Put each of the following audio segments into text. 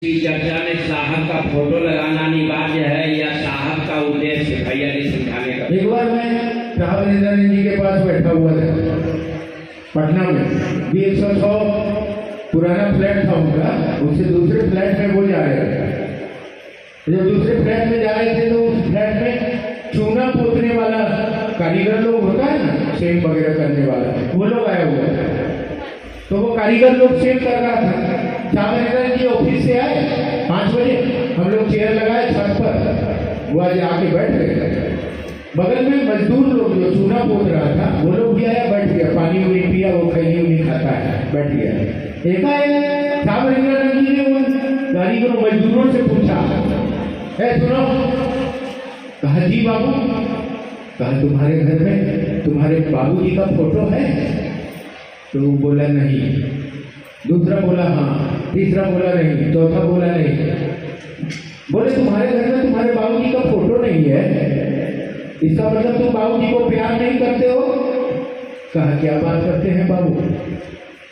की चर्चा में साहब का फोटो लगाना अनिवार्य है या साहब का उद्देश्य भैया जी समझाने का। एक बार मैं साहब इंद्रानंद जी के पास बैठा हुआ था पटना में। ये 106 पुराना फ्लैट था उनका, उससे दूसरे फ्लैट में वो जा रहे थे। जब दूसरे फ्लैट में जा रहे थे तो उस फ्लैट में चूना पोतने वाला कारीगर लोग होता है ना, सेम वगैरह करने वाला, वो लोग आया हुआ था। तो वो कारीगर लोग सेम कर रहा था। साहब इंद्रानंद जी ऑफिस से आए 5 बजे, हम लोग चेयर लगाए छत पर, वो आज आके बैठ गए। बगल में मजदूर लोग जो चूना पोत रहा था वो लोग भी आया, बैठ गया, पानी उनी पिया, वो खैनी उनी खाता है, बैठ गया। एकाएक साहब इंद्रानंद जी ने उन कारीगरों मजदूरों से पूछा, सुनो, कहा जी बाबू, कहा तुम्हारे घर में तुम्हारे बाबूजी का फोटो है? तो बोला नहीं। दूसरा बोला हाँ, तीसरा बोला नहीं, चौथा बोला नहीं। बोले तुम्हारे घर में तुम्हारे बाबूजी का फोटो नहीं है, इसका मतलब तुम बाबूजी को प्यार नहीं करते हो? कहा क्या बात करते हैं बाबू,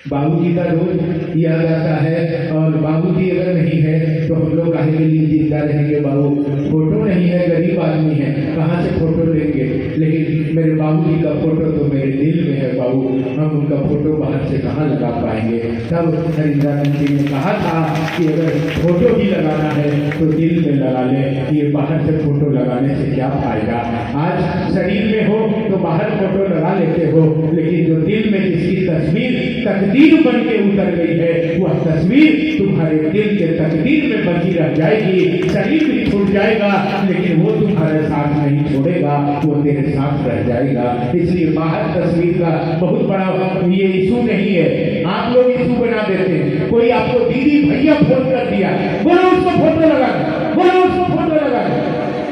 बाबूजी का रोज याद आता है, और बाबूजी अगर नहीं है तो हम लोग काहे के लिए जिंदा रहेंगे बाबू? फोटो नहीं है, गरीब आदमी है, कहाँ से फोटो लेंगे? लेकिन मेरे बाबूजी का फोटो तो मेरे दिल में है बाबू, हम उनका फोटो बाहर से कहाँ लगा पाएंगे? तब इंद्रानंद जी ने कहा था कि अगर फोटो ही लगाना है तो दिल में लगा ले, ये बाहर से फोटो लगाने से क्या फायदा? आज शरीर में हो तो बाहर फोटो लगा लेते हो, लेकिन जो दिल में जिसकी तस्वीर तकदीर बन के उतर गई है, वह तस्वीर तुम्हारे दिल के तकदीर में बची रह जाएगी। शरीर भी छूट जाएगा लेकिन वो तुम्हारे साथ नहीं छोड़ेगा, वो तेरे साथ रह जाएगा। इसलिए बाहर तस्वीर का बहुत बड़ा ये इशू नहीं है, आप लोग इशू बना देते हैं। कोई आपको दीदी भैया फोन कर दिया, बोलो उसको फोटो लगा, बोलो उसको फोटो लगा।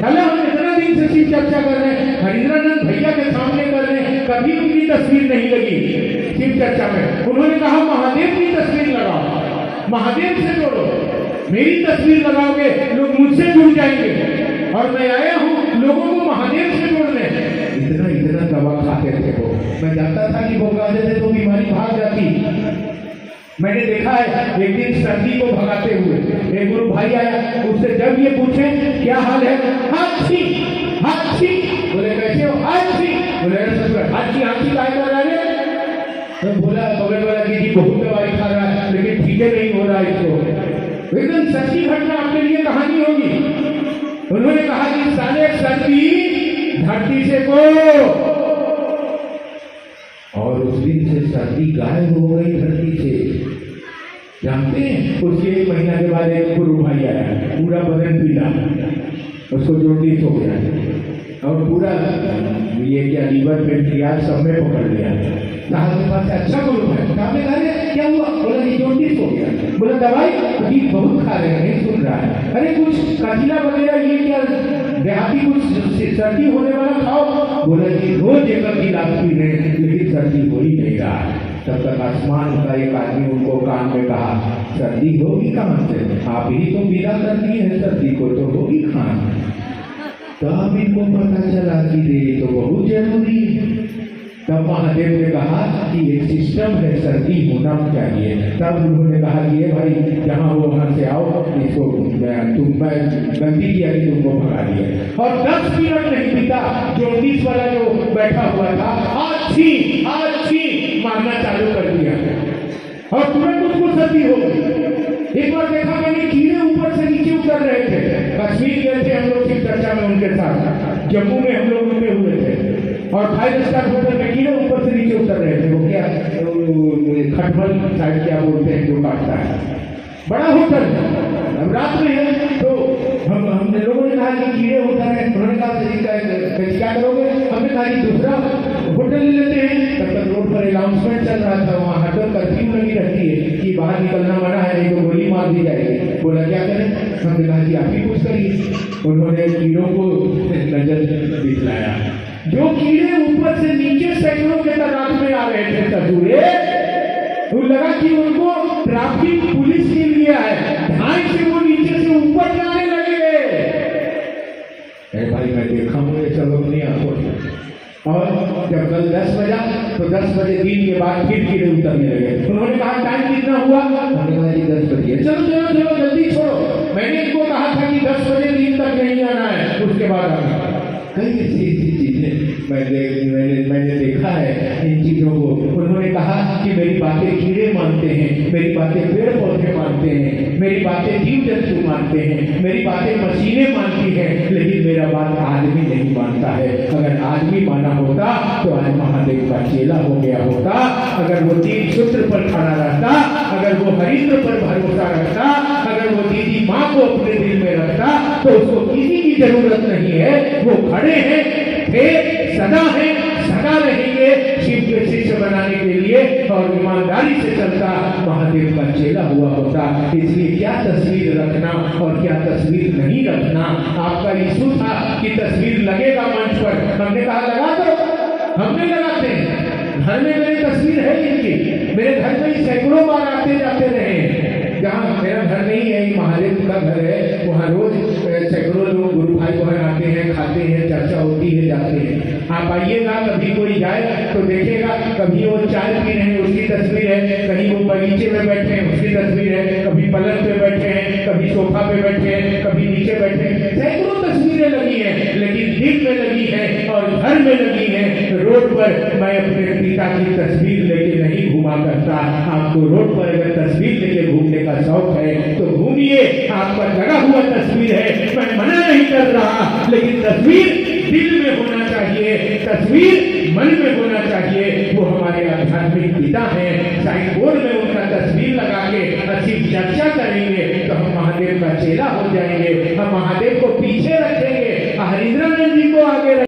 चलो हम इतना दिन से चीज चर्चा कर रहे हैं, हरिंद्रानंद भैया के सामने कर रहे हैं, कभी उनकी तस्वीर नहीं लगी शिव चर्चा में। उन्होंने कहा महादेव की तस्वीर लगाओ, महादेव से जोड़ो, मेरी तस्वीर लगाओगे लोग मुझसे जुड़ जाएंगे, और मैं आया हूँ लोगों को महादेव से जोड़ने। इतना इतना दवा खाते थे वो, मैं जानता था कि वो गा देते तो बीमारी भाग जाती। मैंने देखा है एक दिन सर्दी को भगाते हुए एक गुरु भाई आया, उससे जब ये पूछे क्या हाल है, हाथी हाथी, बोले कैसे हो? हाथी, बोले हाथी हाथी काय कर रहा है? तो बोला बगल वाला कि जी बहुत दवाई खा रहा है लेकिन ठीक नहीं हो रहा इसको। एकदम सच्ची घटना आपके लिए कहानी होगी। उन्होंने कहा कि साले सर्दी धरती से को, और उस दिन से सर्दी गायब हो गई धरती से। जानते हैं उसके 1 महीना के बाद एक गुरु भाई आया, पूरा बदन पीला, उसको जॉन्डिस हो गया, और पूरा ये क्या लीवर पेनक्रियास सब में पकड़ लिया। साहब के पास अच्छा गुरु है, साहब ने क्या हुआ? बोला ये जॉन्डिस हो गया। बोला दवाई अभी बहुत खा रहे हैं, नहीं सुन रहा है। अरे कुछ कचला वगैरह ये क्या देहाती कुछ सर्दी होने वाला खाओ। बोला जी रोज एक गिलास पी रहे हैं लेकिन सर्दी हो ही नहीं रहा। तब तक आसमान का एक आदमी उनको कान में कहा, सर्दी होगी कहाँ से? आप ही तो विदा कर दिए हैं सर्दी को, तो होगी कहाँ? तब इनको पता चला कि ये तो बहुत जरूरी है। तब महादेव ने कहा कि एक सिस्टम है, सर्दी होना चाहिए। तब उन्होंने कहा कि ये भाई जहाँ हो वहाँ से आओ, इसको मैं गलती किया कि तुमको भगा दिया। और 10 मिनट नहीं बीता, जॉन्डिस वाला जो बैठा हुआ था आछी मारना चालू कर दिया और तुरंत उसको सर्दी हो गई। एक बार देखा मैंने, कीड़े ऊपर से नीचे उतर रहे थे। कश्मीर गए थे हम लोग शिव चर्चा में उनके साथ, जम्मू में हम लोग रुके हुए थे, और 5 स्टार होटल में कीड़े ऊपर से नीचे उतर रहे थे। वो क्या खटमल साइड क्या बोलते हैं जो काटता है, बड़ा होटल अब रात में है। तो हमने लोगों ने कहा कि कीड़े उतर रहे हैं। उन्होंने कहा क्या करोगे? हमने कहा कि दूसरा होटल ले लेते हैं। तब तक रोड पर अनाउंसमेंट चल रहा था, वहाँ हटल कर्फ्यू लगी रहती है कि बाहर निकलना मना है, नहीं तो गोली मार दी जाएगी। बोला क्या करें? हमने कहा कि आप ही कुछ करिए। उन्होंने कीड़ों को नजर दिखलाया। जो कीड़े ऊपर से नीचे सैकड़ों के तादाद में आ रहे थे तजूरे, तो लगा कि उनको ट्रैफिक पुलिस के लिए है, ढाई से वो नीचे से ऊपर जाने लगे। अरे भाई मैं देखा हूँ ये सब अपनी आंखों से। और जब कल 10 बजा तो 10 बजे दिन के बाद फिर कीड़े उतरने लगे। उन्होंने कहा टाइम कितना हुआ? हमने कहा जी 10 बजे। चलो चलो चलो जल्दी छोड़ो। नहीं आना है, उसके बाद आना। कई ऐसी ऐसी चीजें मैंने देखा है इन चीजों को। उन्होंने कहा कि मेरी बातें कीड़े मानते हैं, मेरी बातें पेड़ पौधे मानते हैं, मेरी बातें जीव जंतु मानते हैं, मेरी बातें मशीनें मानती हैं, लेकिन मेरा बात आदमी नहीं मानता है। अगर आदमी माना होता तो आज महादेव का चेला हो गया होता। अगर वो 3 सूत्र पर खड़ा रहता, अगर वो हरिद्र पर भरोसा रखता, अगर वो दीदी माँ को अपने दिल में रखता, तो उसको किसी की जरूरत नहीं है। वो खड़े हैं, थे, सदा है, सदा रहेंगे शिव के शिष्य बनाने के लिए, और ईमानदारी से चलता महादेव का चेला हुआ होता। इसलिए क्या तस्वीर रखना और क्या तस्वीर नहीं रखना। आपका इशू था कि तस्वीर लगेगा मंच पर, हमने कहा लगा दो, हम नहीं लगाते हैं। घर में मेरी तस्वीर है इनकी, मेरे घर में सैकड़ों बार आते जाते रहे। जहाँ मेरा घर नहीं है, महादेव का घर है, वहाँ रोज सैकड़ों लोग गुरु भाई बहन आते हैं, खाते हैं, चर्चा होती है, जाते हैं। आप आइएगा, कभी कोई जाए तो देखेगा, कभी वो चाय पी रहे हैं उसकी तस्वीर है, कहीं वो बगीचे में बैठे हैं उसकी तस्वीर है, कभी पलंग पे बैठे हैं, कभी सोफा पे बैठे हैं, कभी नीचे बैठे हैं। सैकड़ों तस्वीरें लगी हैं, लेकिन दिल में लगी है और घर में लगी है। रोड पर मैं अपने पिता की तस्वीर लेके नहीं घुमा करता। आपको रोड पर अगर तस्वीर लेके घूमने का शौक है तो घूमिए, आपका लगा हुआ तस्वीर है, मैं मना नहीं कर रहा, लेकिन तस्वीर दिल में होना चाहिए, तस्वीर मन में होना चाहिए। वो हमारे आध्यात्मिक पिता हैं, साइन बोर्ड में उनका तस्वीर लगा के अच्छी चर्चा करेंगे तो हम महादेव का चेला हो जाएंगे। हम महादेव को पीछे रखेंगे, हरिंद्रानंद जी को आगे